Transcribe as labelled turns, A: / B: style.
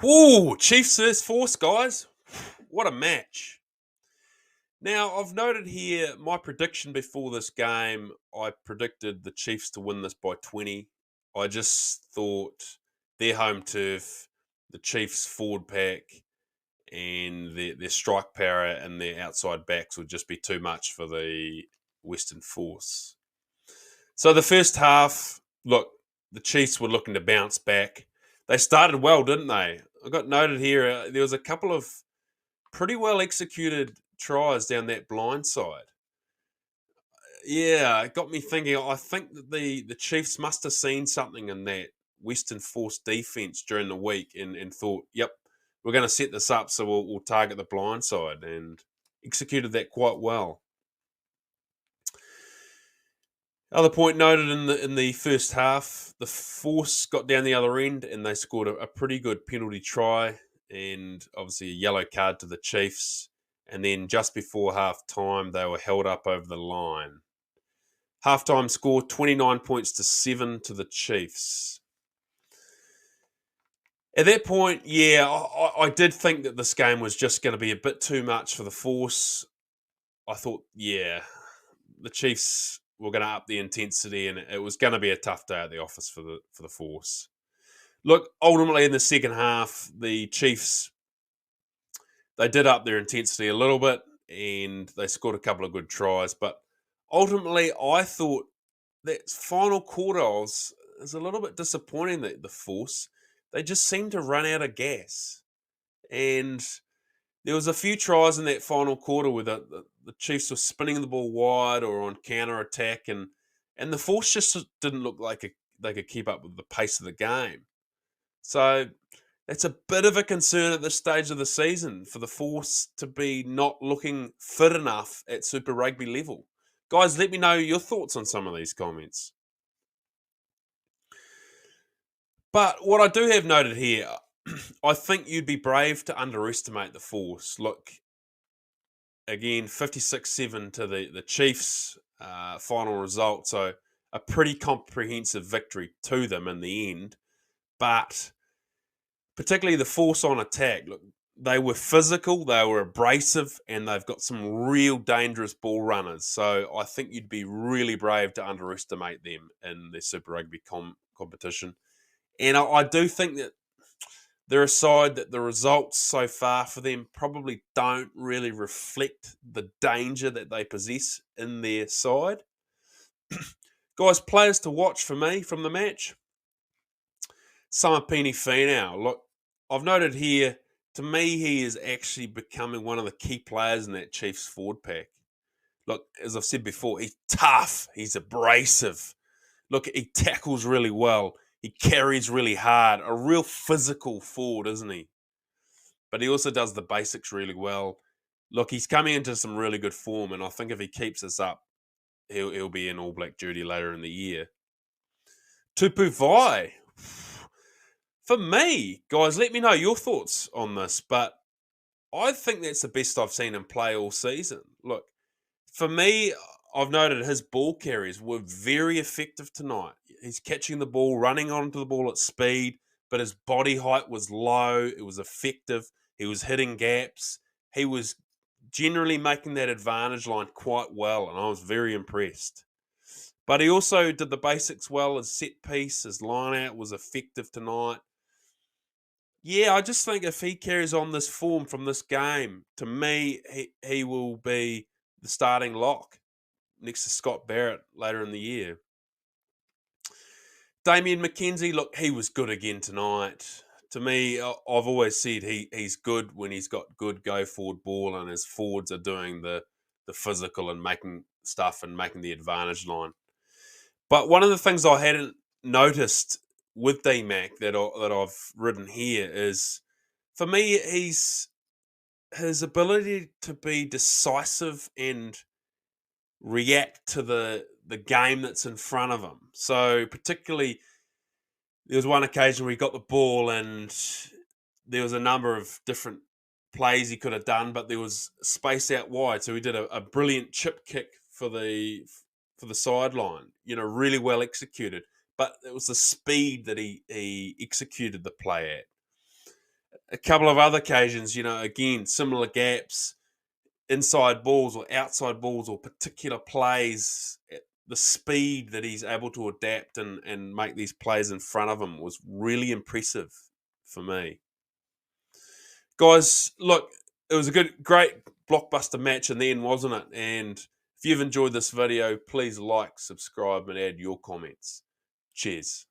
A: Whoa, Chiefs versus Force, guys. What a match. Now, I've noted here my prediction before this game. I predicted the Chiefs to win this by 20. I just thought their home turf, the Chiefs forward pack, and their strike power and their outside backs would just be too much for the Western Force. So the first half, look, the Chiefs were looking to bounce back. They started well, didn't they? I got noted here. There was a couple of pretty well executed tries down that blind side. Yeah, it got me thinking. I think that the Chiefs must have seen something in that Western Force defense during the week and thought, yep, we're going to set this up so we'll target the blind side, and executed that quite well. Other point noted in the first half, the Force got down the other end and they scored a pretty good penalty try and obviously a yellow card to the Chiefs. And then just before half time, they were held up over the line. Halftime score 29 points to 7 to the Chiefs. At that point, yeah, I did think that this game was just going to be a bit too much for the Force. I thought, yeah, the Chiefs were going to up the intensity, and it was going to be a tough day at the office for the Force. Look, ultimately in the second half, the Chiefs they did up their intensity a little bit, and they scored a couple of good tries. But ultimately, I thought that final quarter is a little bit disappointing. That the Force they just seemed to run out of gas, and there was a few tries in that final quarter where the Chiefs were spinning the ball wide or on counter attack, and the Force just didn't look like they could keep up with the pace of the game. So it's a bit of a concern at this stage of the season for the Force to be not looking fit enough at Super Rugby level. Guys, let me know your thoughts on some of these comments. But what I do have noted here, I think you'd be brave to underestimate the Force. Look, again, 56-7 to the Chiefs final result. So a pretty comprehensive victory to them in the end. But particularly the Force on attack, look, they were physical, they were abrasive, and they've got some real dangerous ball runners. So I think you'd be really brave to underestimate them in the Super Rugby competition. And I do think that they're a side that the results so far for them probably don't really reflect the danger that they possess in their side. Guys, players to watch for me from the match. Samapini Finau. Look, I've noted here, to me, he is actually becoming one of the key players in that Chiefs forward pack. Look, as I've said before, he's tough, he's abrasive. Look, he tackles really well, he carries really hard, a real physical forward, isn't he? But he also does the basics really well. Look, he's coming into some really good form, and I think if he keeps this up, he'll be in All Black duty later in the year. Tupu Vai. For me, guys, let me know your thoughts on this, but I think that's the best I've seen him play all season. Look, for me, I've noted his ball carries were very effective tonight. He's catching the ball, running onto the ball at speed, but his body height was low. It was effective. He was hitting gaps. He was generally making that advantage line quite well, and I was very impressed. But he also did the basics well. His set piece, his line out was effective tonight. Yeah, I just think if he carries on this form from this game, to me, he will be the starting lock next to Scott Barrett later in the year. Damien McKenzie, look, he was good again tonight. To me, I've always said he's good when he's got good go forward ball and his forwards are doing the physical and making stuff and making the advantage line. But one of the things I hadn't noticed with D-Mac that I've written here is, for me, his ability to be decisive and react to the game that's in front of him. So particularly, there was one occasion where he got the ball and there was a number of different plays he could have done, but there was space out wide. So he did a brilliant chip kick for the sideline. Really well executed. But it was the speed that he executed the play at. a couple of other occasions, again, similar gaps, inside balls or outside balls or particular plays, the speed that he's able to adapt and make these plays in front of him was really impressive for me. Guys, look, it was a great blockbuster match in the end, wasn't it? And if you've enjoyed this video, please like, subscribe, and add your comments. Cheers.